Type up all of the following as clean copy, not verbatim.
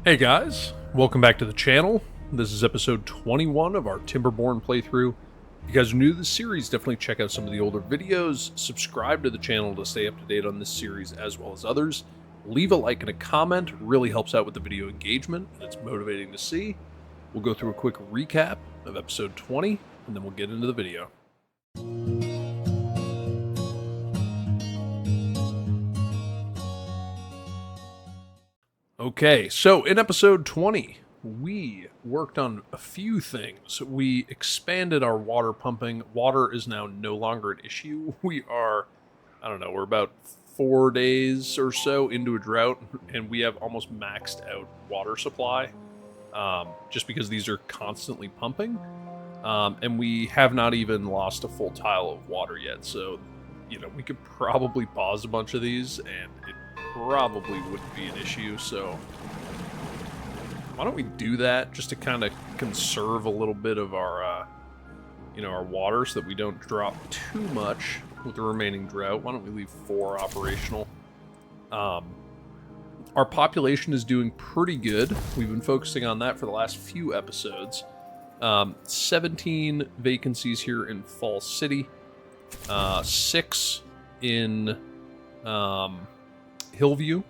Hey guys, welcome back to the channel. This is episode 21 of our Timberborn playthrough. If you guys are new to the series, definitely check out some of the older videos, subscribe to the channel to stay up to date on this series as well as others. Leave a like and a comment, really helps out with the video engagement, and it's motivating to see. We'll go through a quick recap of episode 20, and then we'll get into the video. Okay, so in episode 20, we worked on a few things. We expanded our water pumping. Water is now no longer an issue. We are, we're about 4 days or so into a drought, and we have almost maxed out water supply, just because these are constantly pumping. And we have not even lost a full tile of water yet, so, we could probably pause a bunch of these, and it probably wouldn't be an issue, so why don't we do that just to kind of conserve a little bit of our, our water so that we don't drop too much with the remaining drought. Why don't we leave 4 operational? Our population is doing pretty good. We've been focusing on that for the last few episodes. 17 vacancies here in Fall City, 6 in Hillview,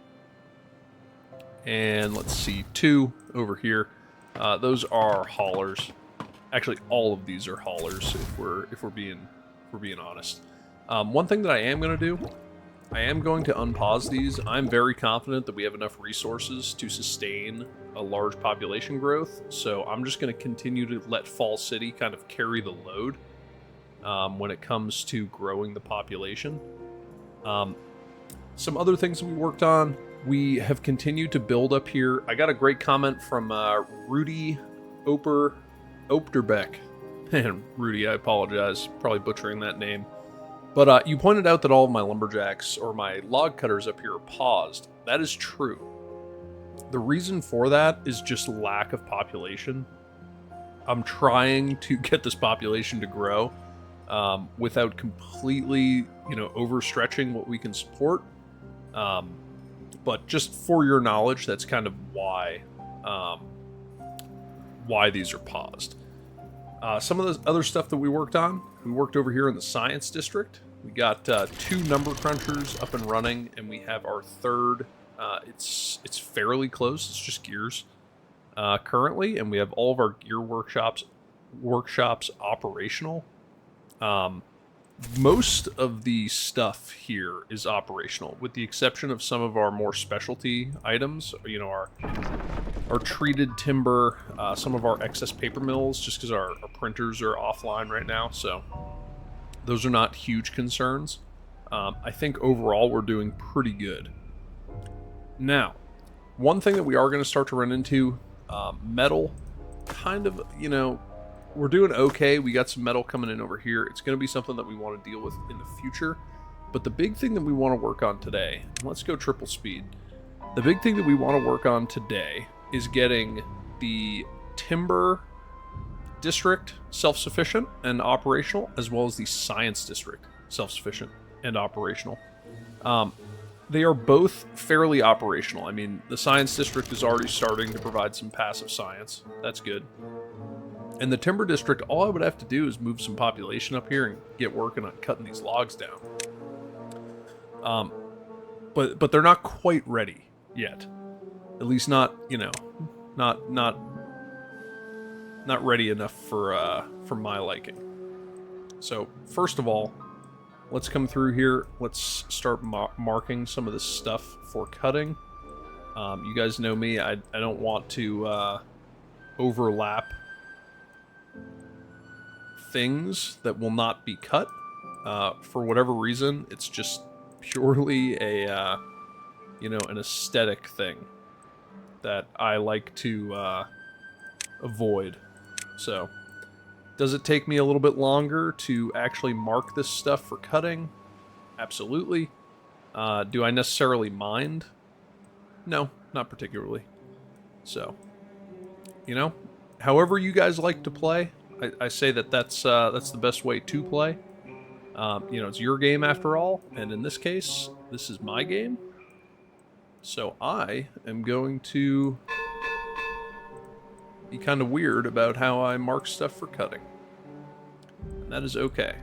and let's see, 2 over here. Those are haulers. Actually, all of these are haulers if we're being honest. One thing that I am going to do, I am going to unpause these. I'm very confident that we have enough resources to sustain a large population growth, so I'm just going to continue to let Fall City kind of carry the load when it comes to growing the population. Some other things that we worked on, we have continued to build up here. I got a great comment from Rudy Opterbeck. And Rudy, I apologize, probably butchering that name. But you pointed out that all of my lumberjacks, or my log cutters up here, are paused. That is true. The reason for that is just lack of population. I'm trying to get this population to grow without completely, overstretching what we can support. But just for your knowledge, that's kind of why these are paused. Some of the other stuff that we worked on, we worked over here in the Science District. We got 2 number crunchers up and running, and we have our 3rd. It's fairly close. It's just gears currently, and we have all of our gear workshops operational. Most of the stuff here is operational, with the exception of some of our more specialty items. Our treated timber, some of our excess paper mills, just because our printers are offline right now, so those are not huge concerns. I think overall we're doing pretty good. Now, one thing that we are going to start to run into, metal, kind of, we're doing okay. We got some metal coming in over here. It's going to be something that we want to deal with in the future. But the big thing that we want to work on today, let's go triple speed. The big thing that we want to work on today is getting the timber district self-sufficient and operational, as well as the science district self-sufficient and operational. They are both fairly operational. I mean, the science district is already starting to provide some passive science. That's good. And the timber district, all I would have to do is move some population up here and get working on cutting these logs down. But they're not quite ready yet. At least not, not ready enough for my liking. So first of all, let's come through here. Let's start marking some of this stuff for cutting. You guys know me. I don't want to overlap things that will not be cut for whatever reason. It's just purely a an aesthetic thing that I like to avoid. So does it take me a little bit longer to actually mark this stuff for cutting? Absolutely. Do I necessarily mind? No, not particularly. So, however you guys like to play, I say that's the best way to play. It's your game after all, and in this case, this is my game. So I am going to be kind of weird about how I mark stuff for cutting. And that is okay.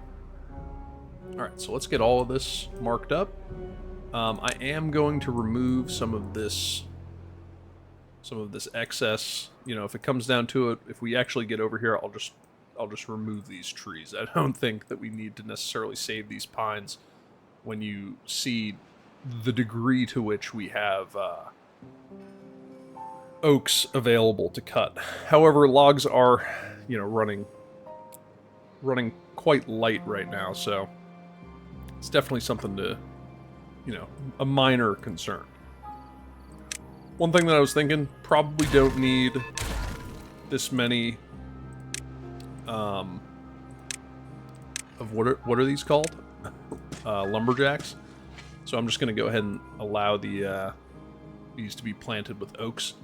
Alright, so let's get all of this marked up. I am going to remove some of this excess. You know, if it comes down to it, if we actually get over here, I'll just remove these trees. I don't think that we need to necessarily save these pines when you see the degree to which we have oaks available to cut. However, logs are, you know, running quite light right now, so it's definitely something to, you know, a minor concern. One thing that I was thinking, probably don't need this many of what are these called? Lumberjacks. So I'm just going to go ahead and allow these to be planted with oaks.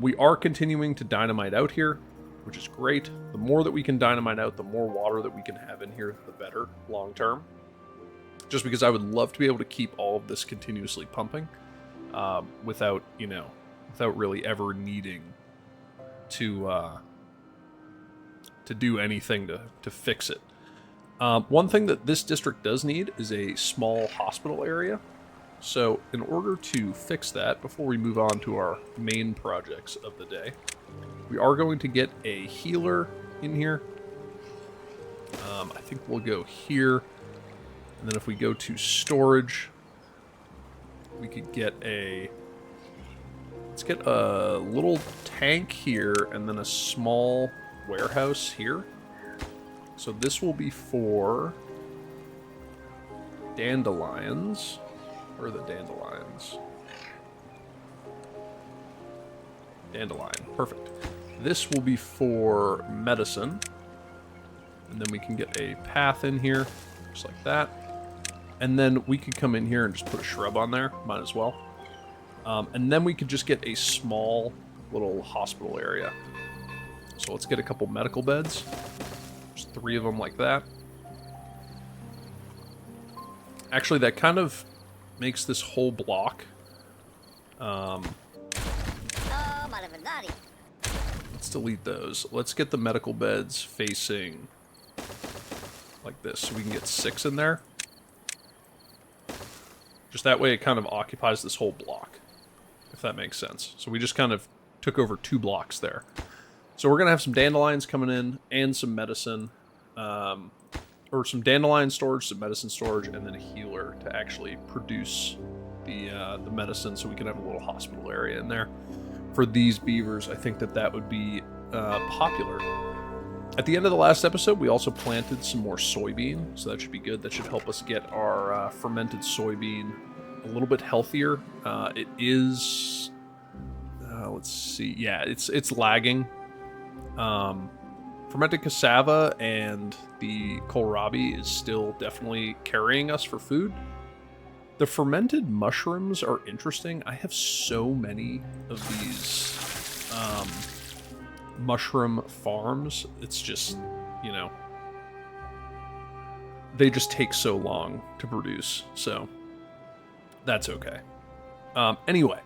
We are continuing to dynamite out here, which is great. The more that we can dynamite out, the more water that we can have in here, the better long term. Just because I would love to be able to keep all of this continuously pumping without, you know, without really ever needing to do anything to fix it. One thing that this district does need is a small hospital area. So in order to fix that, before we move on to our main projects of the day, we are going to get a healer in here. I think we'll go here. And then if we go to storage, we could get let's get a little tank here and then a small warehouse here. So this will be for dandelions. Where are the dandelions? Dandelion. Perfect. This will be for medicine. And then we can get a path in here, just like that. And then we could come in here and just put a shrub on there. Might as well. And then we could just get a small little hospital area. So let's get a couple medical beds. There's 3 of them like that. Actually, that kind of makes this whole block. Let's delete those. Let's get the medical beds facing like this, so we can get 6 in there. Just that way it kind of occupies this whole block, if that makes sense. So we just kind of took over 2 blocks there. So we're going to have some dandelions coming in and some medicine. Or some dandelion storage, some medicine storage, and then a healer to actually produce the medicine so we can have a little hospital area in there. For these beavers, I think that would be popular. At the end of the last episode, we also planted some more soybean, so that should be good. That should help us get our fermented soybean a little bit healthier. It is, let's see, yeah, it's lagging. Fermented cassava and the kohlrabi is still definitely carrying us for food. The fermented mushrooms are interesting. I have so many of these mushroom farms. It's just, you know, they just take so long to produce. So that's okay. Anyway,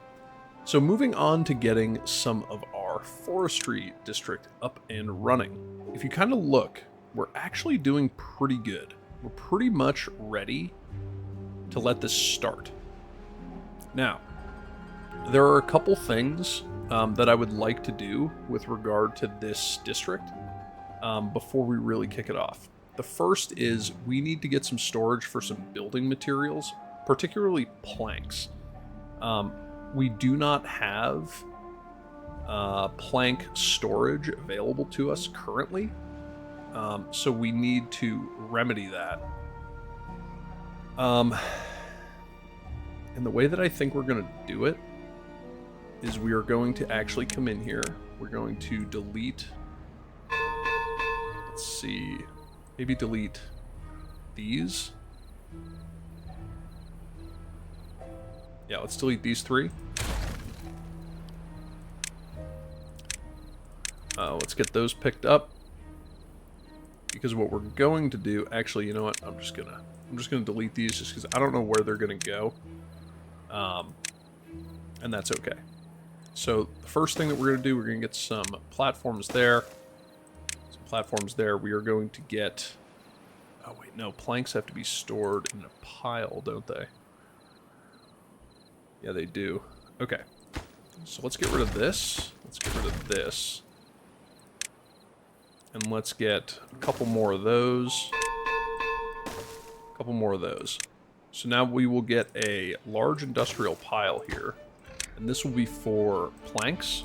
so moving on to getting some of our forestry district up and running. If you kind of look, we're actually doing pretty good. We're pretty much ready to let this start. Now, there are a couple things that I would like to do with regard to this district before we really kick it off. The first is we need to get some storage for some building materials, particularly planks. We do not have plank storage available to us currently, so we need to remedy that. And the way that I think we're going to do it is we are going to actually come in here. We're going to delete, let's see, maybe delete these. Yeah, let's delete these 3. Let's get those picked up, because what we're going to do, actually, you know what? I'm just gonna delete these just because I don't know where they're gonna go, and that's okay. So the first thing that we're going to do, we're going to get some platforms there. Some platforms there. We are going to get... Oh, wait, no. Planks have to be stored in a pile, don't they? Yeah, they do. Okay. So let's get rid of this. Let's get rid of this. And let's get a couple more of those. A couple more of those. So now we will get a large industrial pile here. And this will be for planks.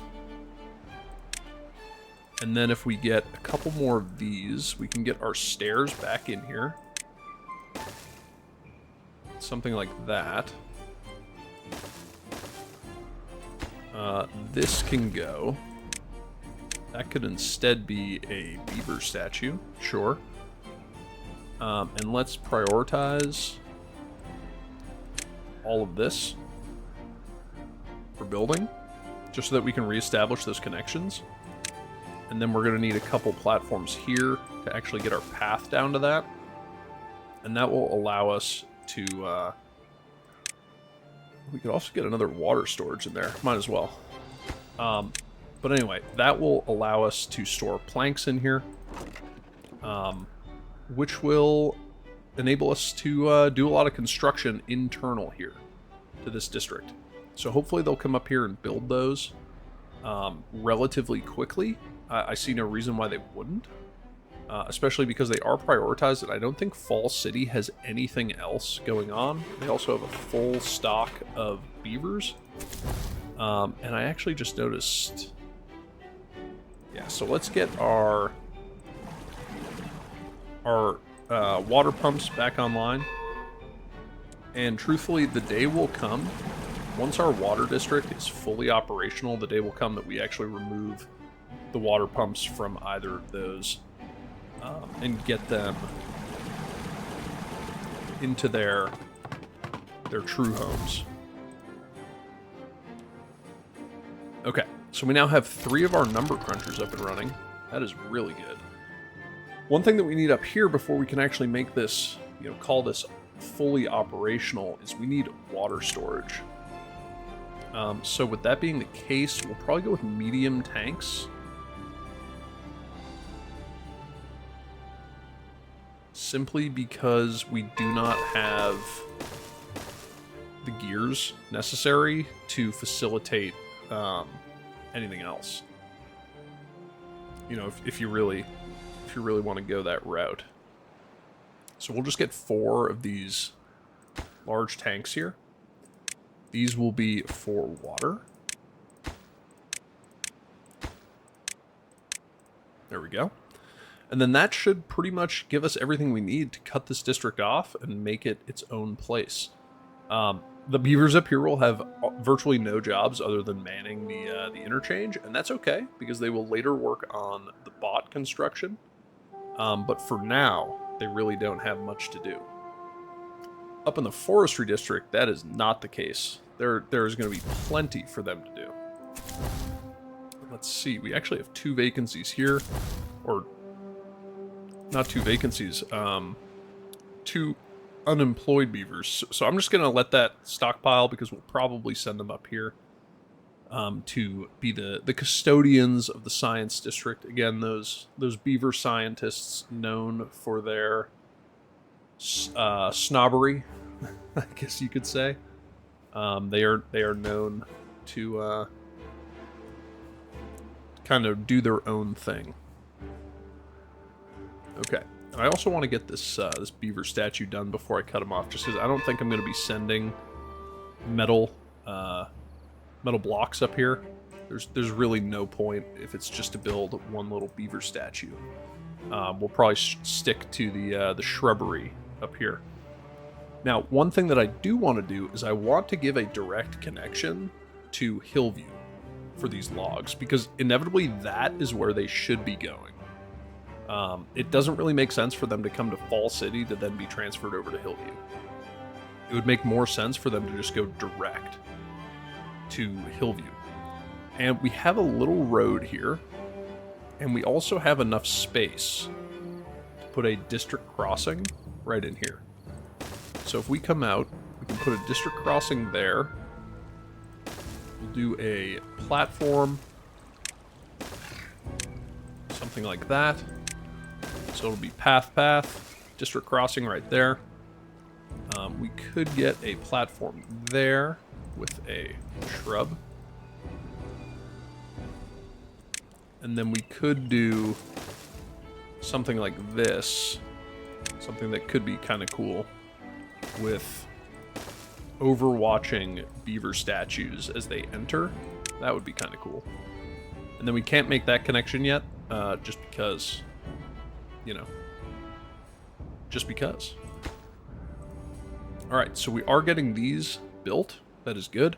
And then if we get a couple more of these, we can get our stairs back in here. Something like that. This can go. That could instead be a beaver statue. Sure. And let's prioritize all of this for building, just so that we can reestablish those connections. And then we're going to need a couple platforms here to actually get our path down to that. And that will allow us to... we could also get another water storage in there. Might as well. But anyway, that will allow us to store planks in here. Which will enable us to do a lot of construction internal here to this district. So hopefully they'll come up here and build those relatively quickly. I see no reason why they wouldn't. Especially because they are prioritized, and I don't think Fall City has anything else going on. They also have a full stock of beavers. And I actually just noticed... Yeah, so let's get our water pumps back online. And truthfully, the day will come, once our water district is fully operational, the day will come that we actually remove the water pumps from either of those and get them into their true homes. Okay, so we now have 3 of our number crunchers up and running. That is really good. One thing that we need up here before we can actually make this, call this fully operational, is we need water storage. So with that being the case, we'll probably go with medium tanks. Simply because we do not have the gears necessary to facilitate anything else. If you really want to go that route. So we'll just get 4 of these large tanks here. These will be for water. There we go. And then that should pretty much give us everything we need to cut this district off and make it its own place. The beavers up here will have virtually no jobs other than manning the interchange, and that's okay, because they will later work on the bot construction. But for now, they really don't have much to do. Up in the forestry district, that is not the case. There is going to be plenty for them to do. Let's see, we actually have 2 vacancies here, or not 2 vacancies, 2 unemployed beavers. So I'm just going to let that stockpile, because we'll probably send them up here to be the custodians of the science district. Again, those beaver scientists known for their snobbery, I guess you could say. They are known to kind of do their own thing. Okay. And I also want to get this this beaver statue done before I cut him off, just because I don't think I'm going to be sending metal blocks up here. There's really no point if it's just to build one little beaver statue. We'll probably stick to the shrubbery up here. Now, one thing that I do want to do is I want to give a direct connection to Hillview for these logs, because inevitably that is where they should be going. It doesn't really make sense for them to come to Fall City to then be transferred over to Hillview. It would make more sense for them to just go direct to Hillview. And we have a little road here, and we also have enough space to put a district crossing right in here. So if we come out, we can put a district crossing there, We'll do a platform. Something like that. So it'll be path, district crossing right there. We could get a platform there with a shrub. And then we could do something like this. Something that could be kind of cool with overwatching beaver statues as they enter. That would be kind of cool. And then we can't make that connection yet, just because, you know, just because. All right, so we are getting these built. That is good.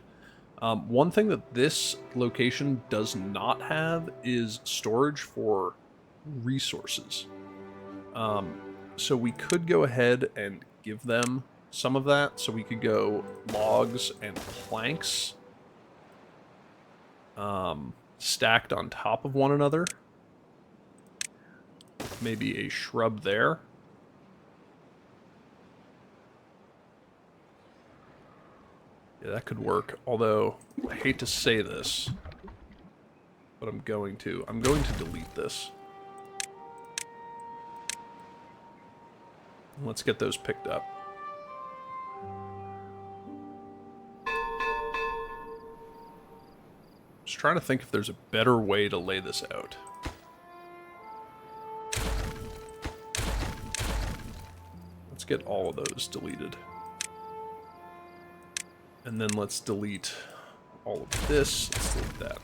One thing that this location does not have is storage for resources. So we could go ahead and give them some of that. So we could go logs and planks stacked on top of one another. Maybe a shrub there. Yeah, that could work. Although, I hate to say this, but I'm going to. I'm going to delete this. Let's get those picked up. Just trying to think if there's a better way to lay this out. Let's get all of those deleted. And then let's delete all of this. Let's delete that.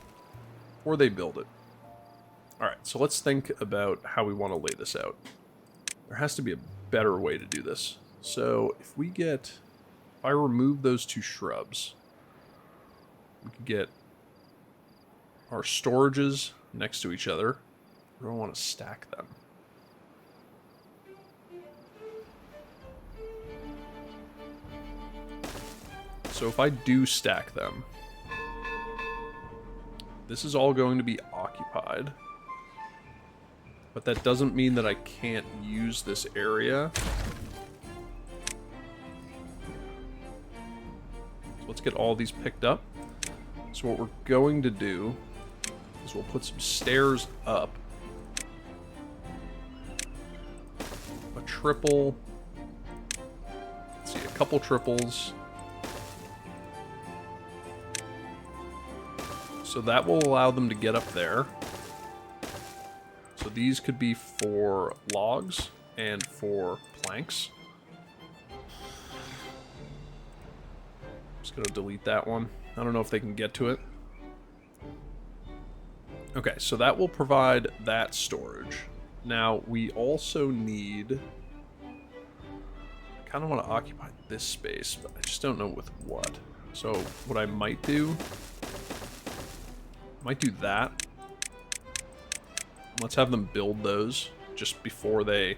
Or they build it. Alright, so let's think about how we want to lay this out. There has to be a better way to do this. So if we get... If I remove those two shrubs, we could get our storages next to each other. We don't want to stack them. So if I do stack them, this is all going to be occupied. But that doesn't mean that I can't use this area. So let's get all these picked up. So what we're going to do is we'll put some stairs up. A triple. Let's see, a couple triples. So that will allow them to get up there. So these could be for logs and for planks. Just gonna delete that one. I don't know if they can get to it. Okay, so that will provide that storage. Now, we also need... I kind of want to occupy this space, but I just don't know with what. So what I might do... Might do that. Let's have them build those just before they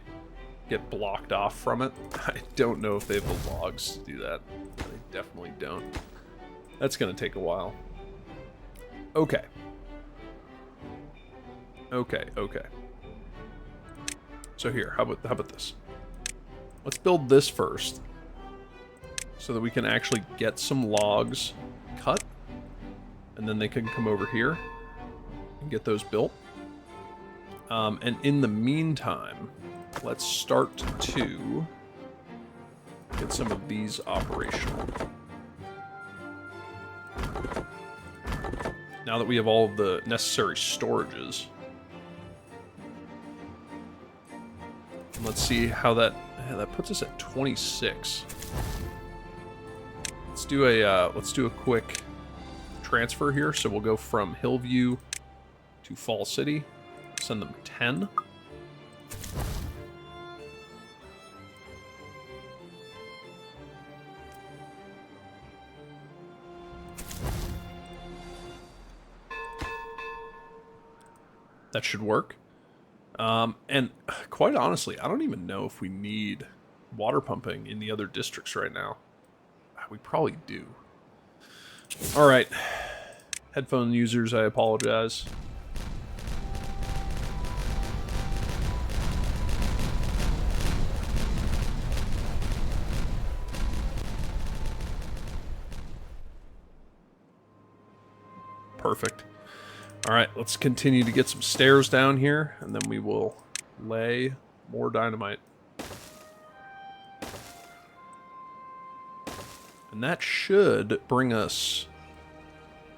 get blocked off from it. I don't know if they have the logs to do that. They definitely don't. That's going to take a while. Okay. Okay. So here, how about this? Let's build this first so that we can actually get some logs cut. And then they can come over here and get those built. And in the meantime, let's start to get some of these operational. Now that we have all of the necessary storages. Let's see how that puts us at 26. Let's do a quick transfer here. So we'll go from Hillview to Fall City. Send them 10. That should work. And quite honestly, I don't even know if we need water pumping in the other districts right now. We probably do. All right. Headphone users, I apologize. All right, let's continue to get some stairs down here, and then we will lay more dynamite. And that should bring us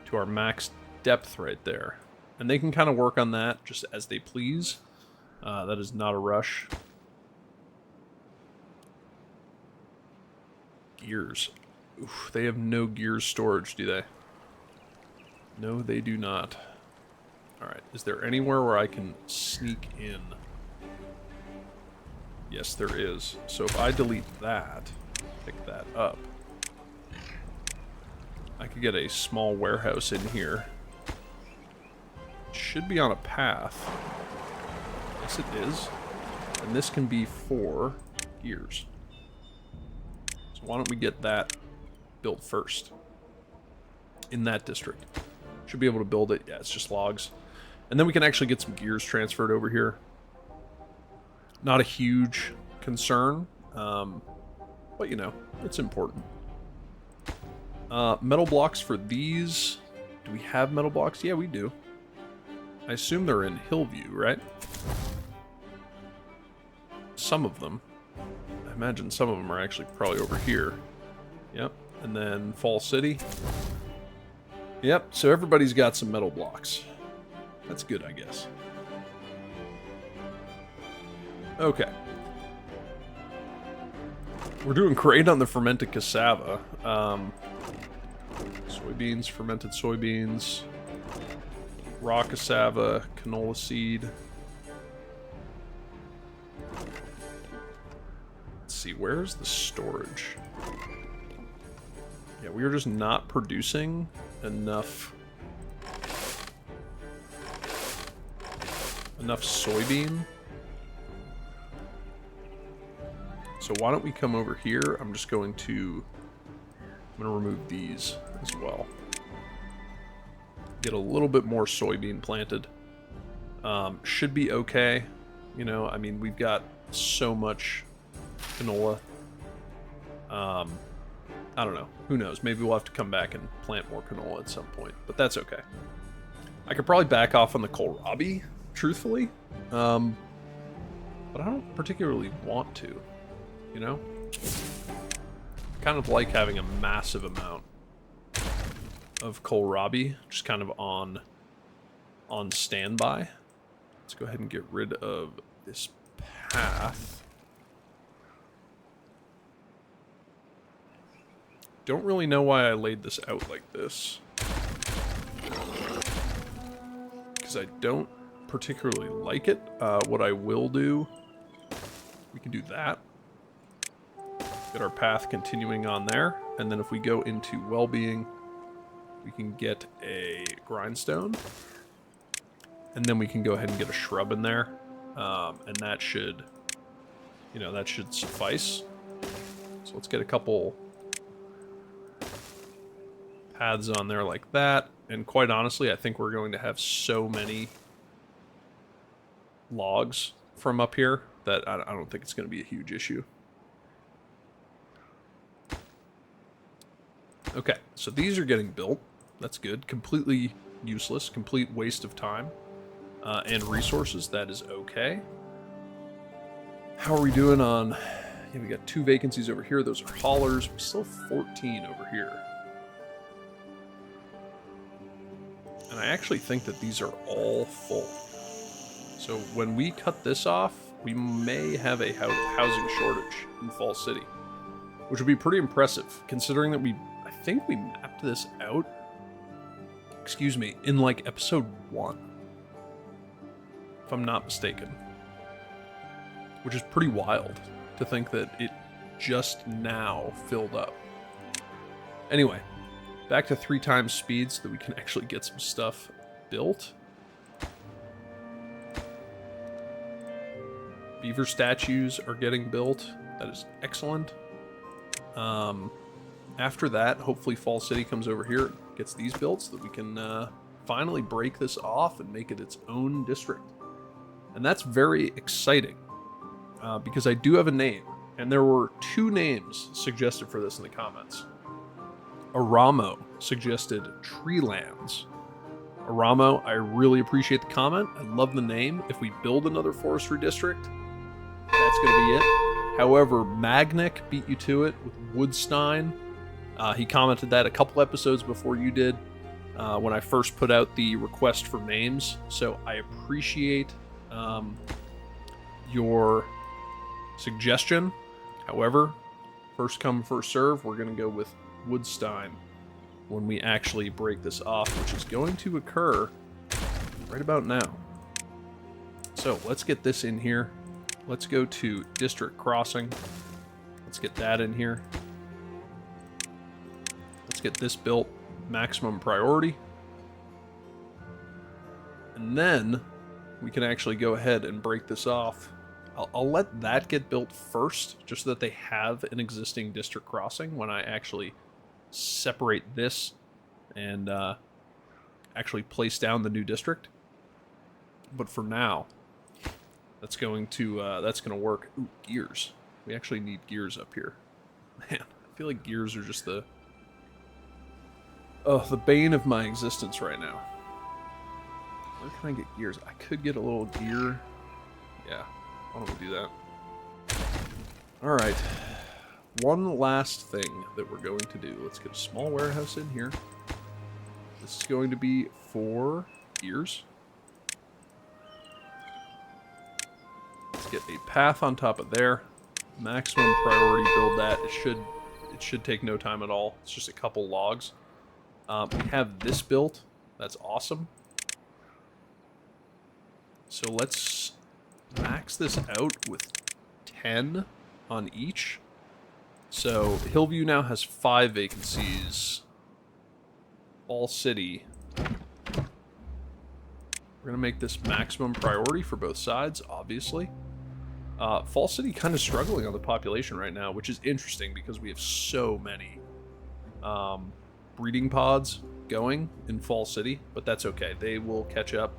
to our max depth right there. And they can kind of work on that just as they please. That is not a rush. Gears. Oof, they have no gears storage, do they? No, they do not. Alright, is there anywhere where I can sneak in? Yes, there is. So if I delete that, pick that up, I could get a small warehouse in here. It should be on a path. Yes, it is. And this can be for gears. So why don't we get that built first? In that district. Should be able to build it. Yeah, it's just logs. And then we can actually get some gears transferred over here. Not a huge concern. But, you know, it's important. Metal blocks for these. Do we have metal blocks? Yeah, we do. I assume they're in Hillview, right? Some of them. I imagine some of them are actually probably over here. Yep. And then Fall City. Yep, so everybody's got some metal blocks. That's good, I guess. Okay. We're doing great on the fermented cassava. Soybeans, fermented soybeans, raw cassava, canola seed. Let's see, where's the storage? Yeah, we are just not producing enough soybean. So why don't we come over here? I'm going to remove these as well. Get a little bit more soybean planted. Should be okay. You know, I mean, we've got so much canola. I don't know. Who knows? Maybe we'll have to come back and plant more canola at some point, but that's okay. I could probably back off on the kohlrabi, truthfully. But I don't particularly want to, you know? Kind of like having a massive amount of kohlrabi, just kind of on standby. Let's go ahead and get rid of this path. Don't really know why I laid this out like this. Because I don't particularly like it. What I will do, we can do that. Get our path continuing on there. And then if we go into well-being, we can get a grindstone. And then we can go ahead and get a shrub in there. And that should, you know, that should suffice. So let's get a couple paths on there like that. And quite honestly, I think we're going to have so many logs from up here that I don't think it's going to be a huge issue. Okay, so these are getting built. That's good. Completely useless. Complete waste of time and resources. That is okay. How are we doing on... Yeah, we got 2 vacancies over here. Those are haulers. We still have 14 over here. And I actually think that these are all full. So when we cut this off, we may have a housing shortage in Fall City, which would be pretty impressive, considering that I think we mapped this out, excuse me, in like episode 1, if I'm not mistaken. Which is pretty wild to think that it just now filled up. Anyway, back to 3 times speed so that we can actually get some stuff built. Beaver statues are getting built. That is excellent. After that, hopefully Fall City comes over here and gets these built so that we can finally break this off and make it its own district. And that's very exciting because I do have a name. And there were 2 names suggested for this in the comments. Aramo suggested Treelands, Aramo, I really appreciate the comment. I love the name. If we build another forestry district, that's going to be it. However, Magnic beat you to it with Woodstein. He commented that a couple episodes before you did, when I first put out the request for names. So I appreciate your suggestion. However, first come, first serve, we're going to go with Woodstein when we actually break this off, which is going to occur right about now. So let's get this in here. Let's go to District Crossing. Let's get that in here. Let's get this built, maximum priority. And then we can actually go ahead and break this off. I'll let that get built first, just so that they have an existing district crossing when I actually separate this and actually place down the new district. But for now, that's going to work. Ooh, gears. We actually need gears up here. Man, I feel like gears are just the bane of my existence right now. Where can I get gears? I could get a little gear. Yeah, why don't we do that? Alright. One last thing that we're going to do. Let's get a small warehouse in here. This is going to be for gears. Let's get a path on top of there. Maximum priority build that. It should take no time at all. It's just a couple logs. We have this built. That's awesome. So let's max this out with 10 on each. So Hillview now has 5 vacancies. Fall City. We're going to make this maximum priority for both sides, obviously. Fall City kind of struggling on the population right now, which is interesting because we have so many breeding pods going in Fall City, but that's okay. They will catch up.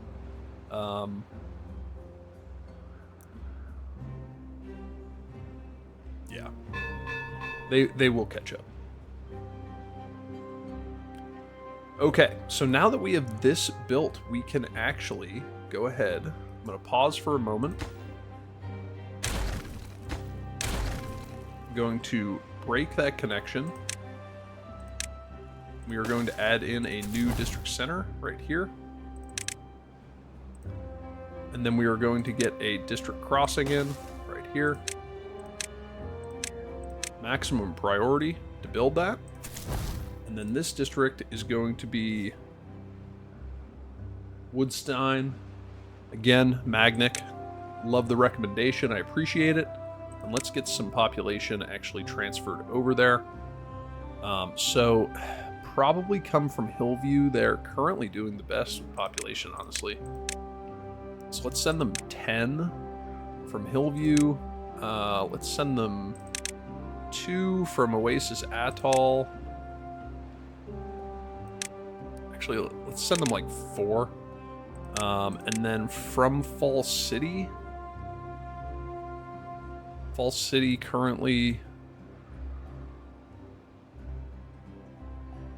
Yeah. They will catch up. Okay, so now that we have this built, we can actually go ahead. I'm going to pause for a moment. I'm going to break that connection. We are going to add in a new district center right here. And then we are going to get a district crossing in right here. Maximum priority to build that. And then this district is going to be Woodstein. Again, Magnic. Love the recommendation. I appreciate it. And let's get some population actually transferred over there. So probably come from Hillview. They're currently doing the best with population, honestly. So let's send them 10 from Hillview. Let's send them 2 from Oasis Atoll. Actually, let's send them like 4. And then from Fall City. Fall City currently...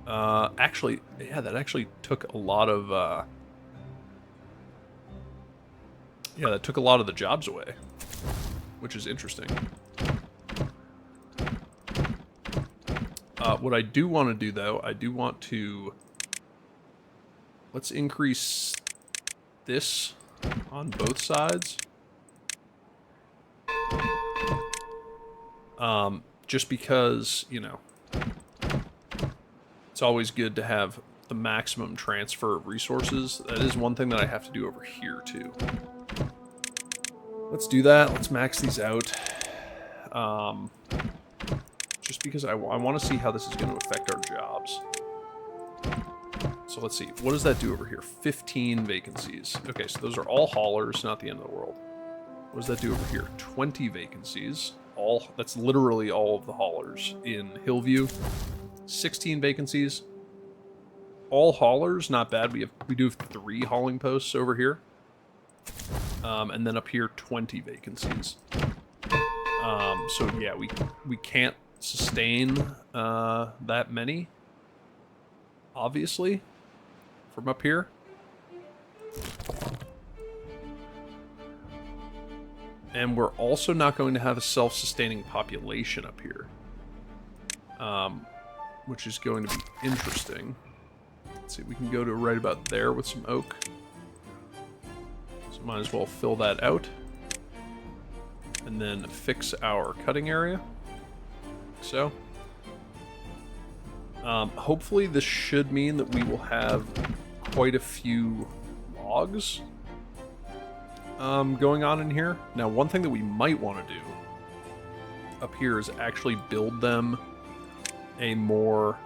actually, yeah, that actually took a lot of... yeah, that took a lot of the jobs away. Which is interesting. What I do want to do, though, I do want to... Let's increase this on both sides. Just because, you know, it's always good to have the maximum transfer of resources. That is one thing that I have to do over here, too. Let's do that. Let's max these out. Just because I want to see how this is going to affect our jobs. So let's see. What does that do over here? 15 vacancies. Okay, so those are all haulers, not the end of the world. What does that do over here? 20 vacancies. That's literally all of the haulers in Hillview. 16 vacancies. All haulers, not bad. We do have 3 hauling posts over here. And then up here, 20 vacancies. So yeah, we can't sustain that many, obviously, from up here. And we're also not going to have a self-sustaining population up here. Which is going to be interesting. Let's see, we can go to right about there with some oak. So might as well fill that out. And then fix our cutting area. Like so. Hopefully this should mean that we will have quite a few logs going on in here. Now, one thing that we might want to do up here is actually build them a more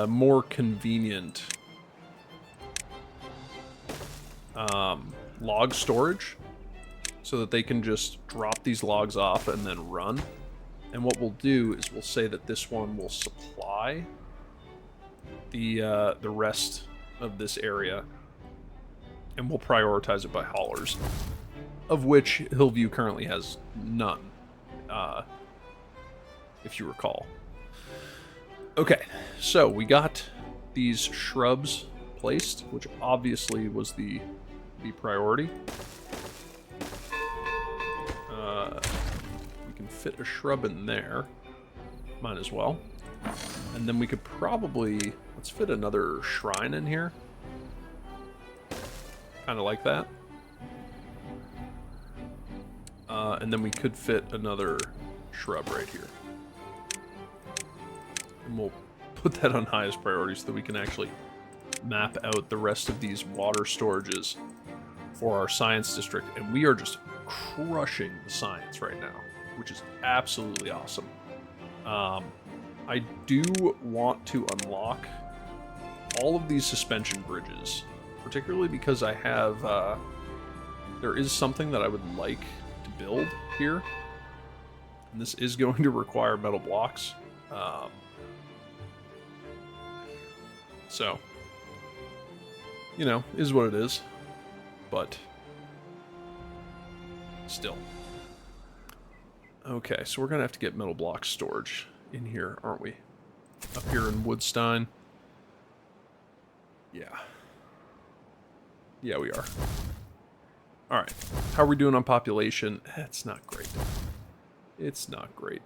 more convenient log storage, so that they can just drop these logs off and then run. And what we'll do is we'll say that this one will supply the rest of this area, and we'll prioritize it by haulers, of which Hillview currently has none, if you recall. Okay, so we got these shrubs placed, which obviously was the priority. We can fit a shrub in there. Might as well. And then we could probably... Let's fit another shrine in here. Kind of like that. And then we could fit another shrub right here. And we'll put that on highest priority so that we can actually map out the rest of these water storages for our science district. And we are just crushing the science right now, which is absolutely awesome. I do want to unlock all of these suspension bridges, particularly because I have, there is something that I would like to build here. And this is going to require metal blocks. So, you know, is what it is. But still. Okay, so we're going to have to get metal block storage in here, aren't we? Up here in Woodstein. Yeah. Yeah, we are. Alright. How are we doing on population? It's not great. It's not great.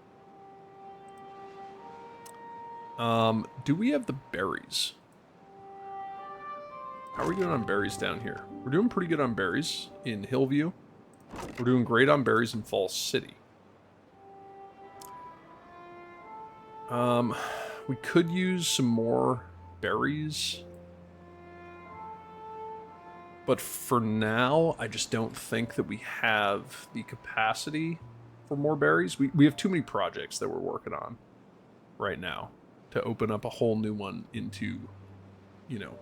Do we have the berries? How are we doing on berries down here? We're doing pretty good on berries in Hillview. We're doing great on berries in Falls City. We could use some more berries. But for now, I just don't think that we have the capacity for more berries. We have too many projects that we're working on right now to open up a whole new one into, you know,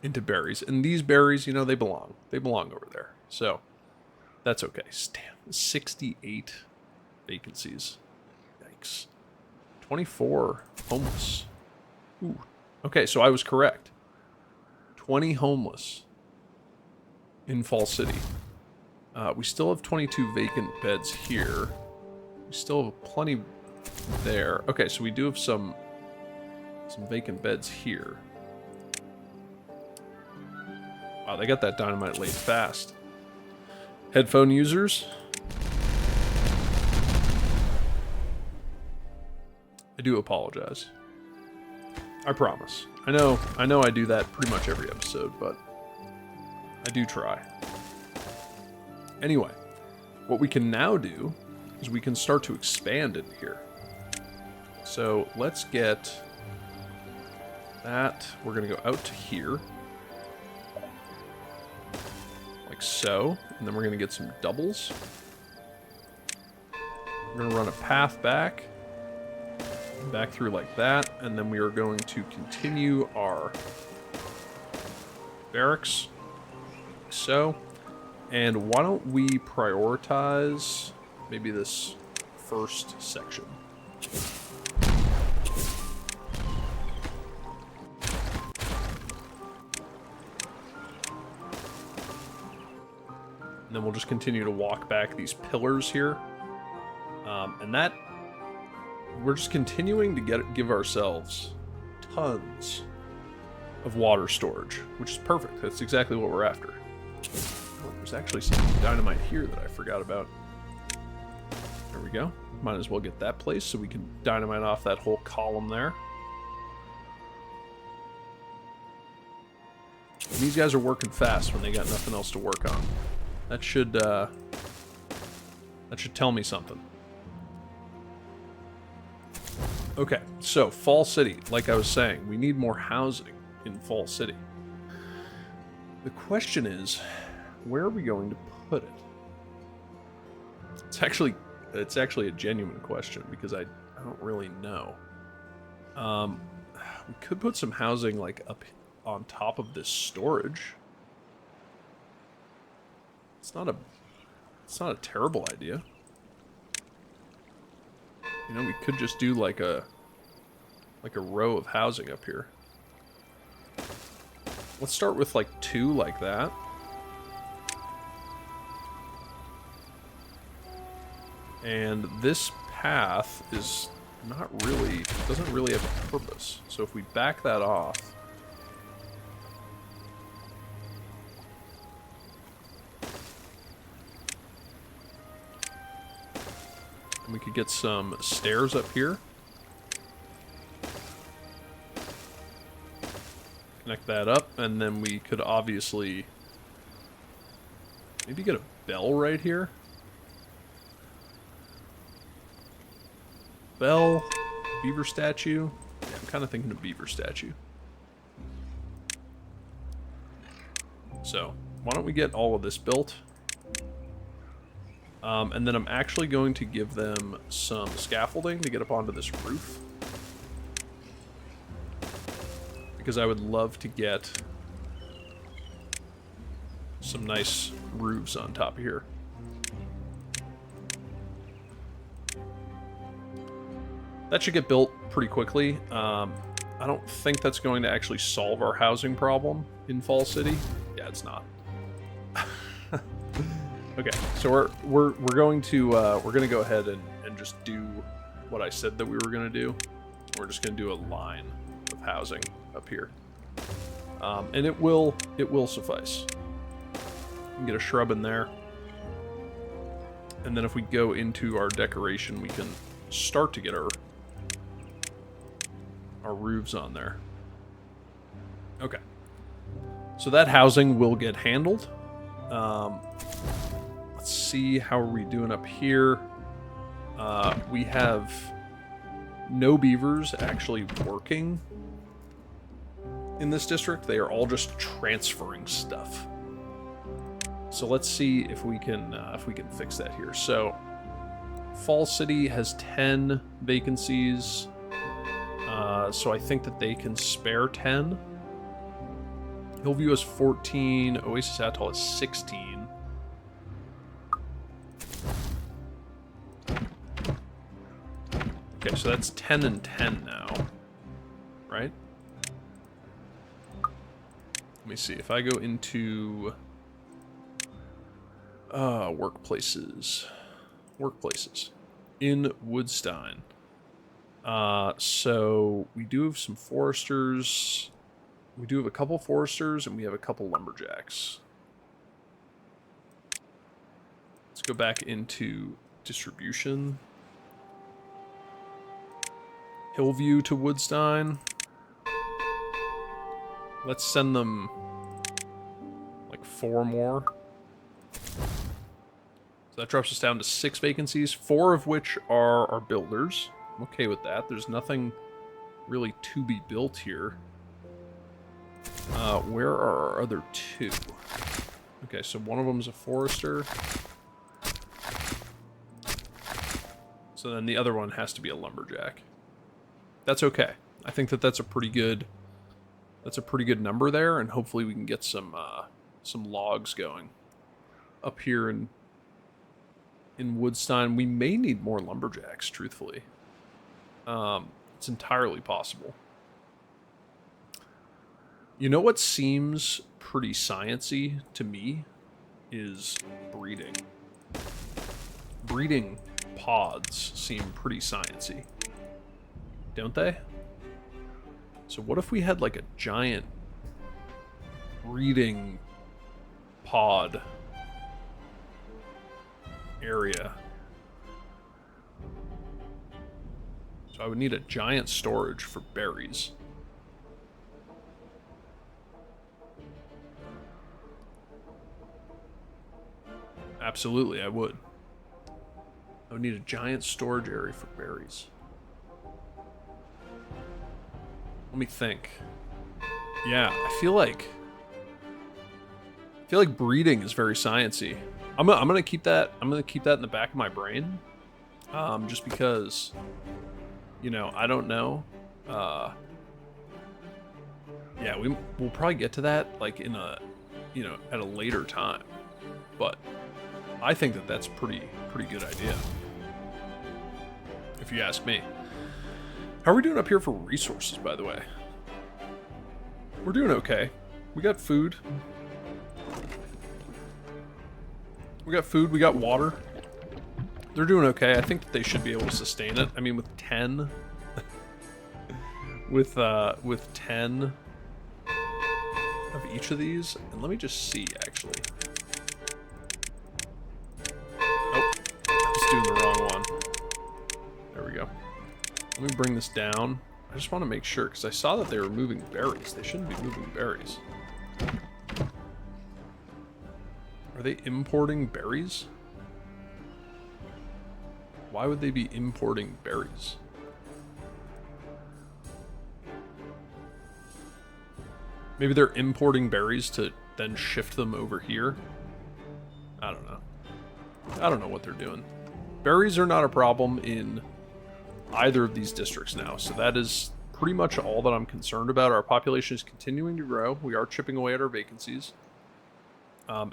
into berries. And these berries, you know, they belong. They belong over there. So, that's okay. Damn, 68 vacancies. Yikes. 24 homeless. Ooh. Okay, so I was correct. 20 homeless in Fall City. We still have 22 vacant beds here. We still have plenty there. Okay, so we do have some vacant beds here. Wow, they got that dynamite laid fast. Headphone users. I do apologize. I promise. I know I do that pretty much every episode, but I do try. Anyway, what we can now do is we can start to expand in here. So let's get that. We're going to go out to here. Like so. And then we're going to get some doubles. We're going to run a path back through like that, and then we are going to continue our barracks like so. And why don't we prioritize maybe this first section? And then we'll just continue to walk back these pillars here. And that, we're just continuing to give ourselves tons of water storage, which is perfect. That's exactly what we're after. Oh, there's actually some dynamite here that I forgot about. There we go. Might as well get that placed so we can dynamite off that whole column there. And these guys are working fast when they got nothing else to work on. That should tell me something. Okay, so Fall City, like I was saying, we need more housing in Fall City. The question is, where are we going to put it? It's actually a genuine question because I don't really know. We could put some housing like up on top of this storage. It's not a terrible idea. You know, we could just do like a row of housing up here. Let's start with like 2 like that. And this path is doesn't really have a purpose. So if we back that off, we could get some stairs up here. Connect that up, and then we could obviously maybe get a bell right here. Bell, beaver statue. Yeah, I'm kind of thinking of beaver statue. So, why don't we get all of this built? And then I'm actually going to give them some scaffolding to get up onto this roof. Because I would love to get some nice roofs on top of here. That should get built pretty quickly. I don't think that's going to actually solve our housing problem in Fall City. Yeah, it's not. Okay, so we're going to go ahead and just do what I said that we were going to do. We're just going to do a line of housing up here, and it will suffice. We can get a shrub in there, and then if we go into our decoration, we can start to get our roofs on there. Okay, so that housing will get handled. Let's see, how are we doing up here? We have no beavers actually working in this district. They are all just transferring stuff. So let's see if we can fix that here. So Fall City has 10 vacancies. So I think that they can spare 10. Hillview has 14. Oasis Atoll has 16. Okay, so that's 10 and 10 now, right? Let me see. If I go into workplaces in Woodstein. So we do have some foresters. We do have a couple foresters, and we have a couple lumberjacks. Let's go back into distribution. Hillview to Woodstein. Let's send them like 4 more. So that drops us down to 6 vacancies, 4 of which are our builders. I'm okay with that. There's nothing really to be built here. Where are our other 2? Okay, so one of them's a forester. So then the other one has to be a lumberjack. That's okay. I think that that's a pretty good number there, and hopefully we can get some logs going up here in Woodstein. We may need more lumberjacks, truthfully. It's entirely possible. You know what seems pretty sciencey to me is breeding. Breeding pods seem pretty sciencey, don't they? So what if we had like a giant breeding pod area. So I would need a giant storage for berries. Absolutely, I would. I would need a giant storage area for berries. Let me think. Yeah, I feel like breeding is very sciencey. I'm gonna keep that. I'm gonna keep that in the back of my brain, just because, you know, I don't know. Yeah, we'll probably get to that like in a, you know, at a later time, but I think that that's pretty good idea, if you ask me. How are we doing up here for resources, by the way? We're doing okay. We got food. We got water. They're doing okay. I think that they should be able to sustain it. I mean, with 10... with 10 of each of these. And let me just see, actually. Oh, I was doing the wrong one. There we go. Let me bring this down. I just want to make sure, because I saw that they were moving berries. They shouldn't be moving berries. Are they importing berries? Why would they be importing berries? Maybe they're importing berries to then shift them over here? I don't know. I don't know what they're doing. Berries are not a problem in either of these districts now, so that is pretty much all that I'm concerned about. Our population is continuing to grow. We are chipping away at our vacancies.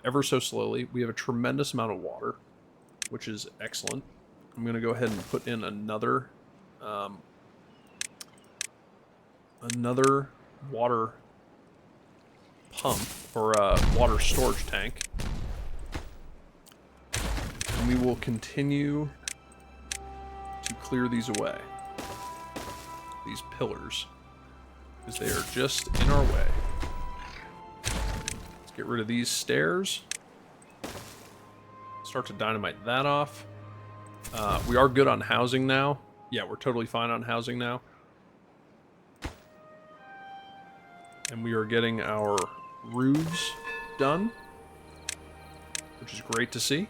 Ever so slowly. We have a tremendous amount of water, which is excellent. I'm going to go ahead and put in another water pump, or water storage tank. And we will continue to clear these away. These pillars. Because they are just in our way. Get rid of these stairs. Start to dynamite that off. We are good on housing now. Yeah, we're totally fine on housing now. And we are getting our roofs done, which is great to see.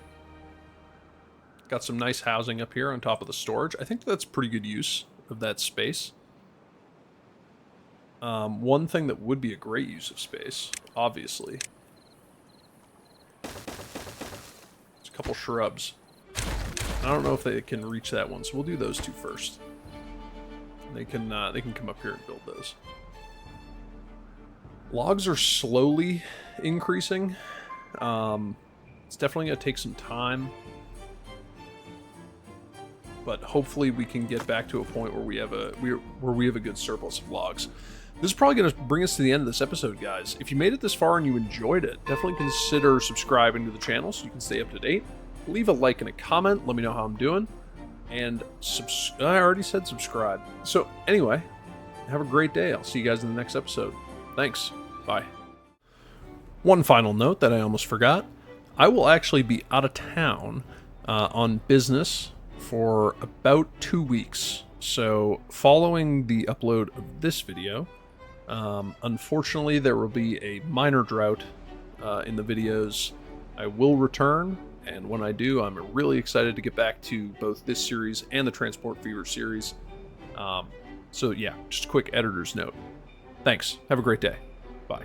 Got some nice housing up here on top of the storage. I think that's pretty good use of that space. One thing that would be a great use of space, obviously, is a couple shrubs. I don't know if they can reach that one, so we'll do those two first. They can come up here and build those. Logs are slowly increasing. It's definitely going to take some time, but hopefully we can get back to a point where we have a good surplus of logs. This is probably going to bring us to the end of this episode, guys. If you made it this far and you enjoyed it, definitely consider subscribing to the channel so you can stay up to date. Leave a like and a comment. Let me know how I'm doing. And I already said subscribe. So anyway, have a great day. I'll see you guys in the next episode. Thanks. Bye. One final note that I almost forgot. I will actually be out of town on business for about 2 weeks. So following the upload of this video, unfortunately there will be a minor drought in the videos. I will return, and when I do, I'm really excited to get back to both this series and the Transport Fever series. So yeah, just a quick editor's note. Thanks. Have a great day. Bye.